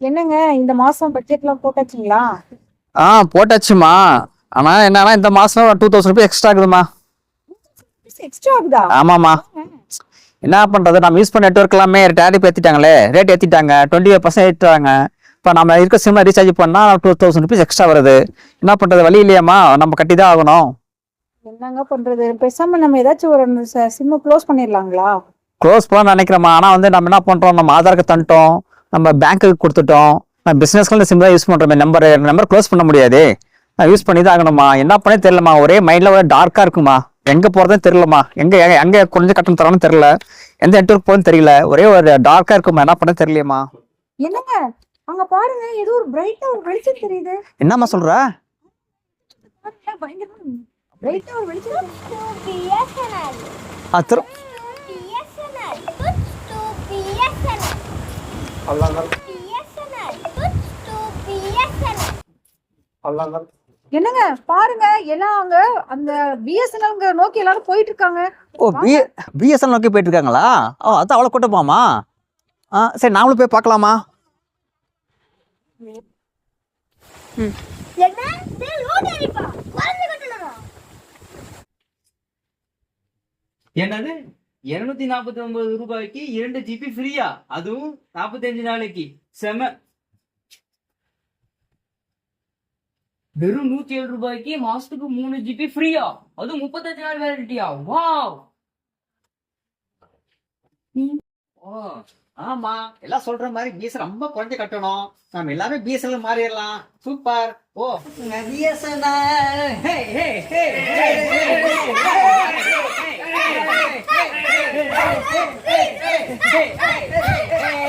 என்னங்க இந்த மாசம் பட்ஜெட்லாம் போட்டாச்சுங்களா? போட்டாச்சுமா. ஆனா என்னன்னா இந்த மாசம் 2000 ரூபாய் எக்ஸ்ட்ரா இருக்குதுமா. எக்ஸ்ட்ரா ஆகுதா? ஆமாமா. என்ன பண்றது, நம்ம யூஸ் பண்ண நெட்ஒர்க் எல்லாமே டேரிப் ஏத்திட்டாங்களே, ரேட் ஏத்திட்டாங்க, 25% ஏற்றிட்டாங்க. இப்போ நம்ம இருக்க சிம்ல ரீசார்ஜ் பண்ணா 2000 ருபீஸ் எக்ஸ்ட்ரா வருது. என்ன பண்றது, வழி இல்லையாமா, நம்ம கட்டி தான் ஆகணும். என்னங்க பண்றது? பேசாம நம்ம ஏதாச்சும் ஒரு சிம்ம க்ளோஸ் பண்ணிடலாங்களா? க்ளோஸ் பண்ண நினைக்கிறோமா. ஆனா நம்ம என்ன பண்றோம், நம்ம ஆதாருக்கு தந்துட்டோம், நம்ம பேங்க்குக்கு கொடுத்துட்டோம், நம்ம பிசினஸ்க்கு சிம் தான் யூஸ் பண்றோம். நம்பர் க்ளோஸ் பண்ண முடியாது, நான் யூஸ் பண்ணி தான் ஆகணுமா. என்ன பண்ணே தெரியலமா, ஒரே மைண்ட்ல ஒரே டார்க்கா இருக்குமா. எங்க போறதுன்னு தெரியலமா, எங்க எங்க கொஞ்சம் கட்டணம் தரணும்னு தெரியல, எந்த நெட்ஒர்க் போகுதுன்னு தெரியல, ஒரே ஒரு டார்க்கா இருக்குமா. என்ன பண்ண தெரியலையம்மா. என்னங்க அங்க பாருங்க, ஏதோ ஒரு பிரைட்டா ஒரு வெளிச்சம் தெரியுது. என்னம்மா சொல்ற? பயங்கரமா பிரைட்டா ஒரு வெளிச்சம். என்னங்க பாருங்க, எல்லாம் அங்க அந்த பிஎஸ்என்எல் நோக்கி எல்லாரும் போயிட்டு இருக்காங்க. ஓ, பிஎஸ்என்எல் நோக்கி போயிட்டு இருக்காங்களா? ஓ, அதான் அவ்வளோ கூட்டமாமா. சரி, நாமளும் போய் பார்க்கலாமா? என்னது 249 ரூபாய்க்கு 2 ஜிபி ஃப்ரீயா? அதுவும் 45 நாளைக்கு. செம. வெறும் 107 ரூபாய்க்கு மாசத்துக்கு 3 ஜிபி ஃப்ரீயா? அதுவும் 35 நாள் வேலிடிட்டியா? வாவ். ஆமா, எல்லாம் சொல்ற மாதிரி பிஎஸ்என்எல் ரொம்ப குறைஞ்ச கட்டணும், நம்ம எல்லாமே பிஎஸ்என்எல் மாறிடலாம். சூப்பர். ஓ, பிஎஸ்என்எல். ஹே ஹே ஹே ஹே ஹே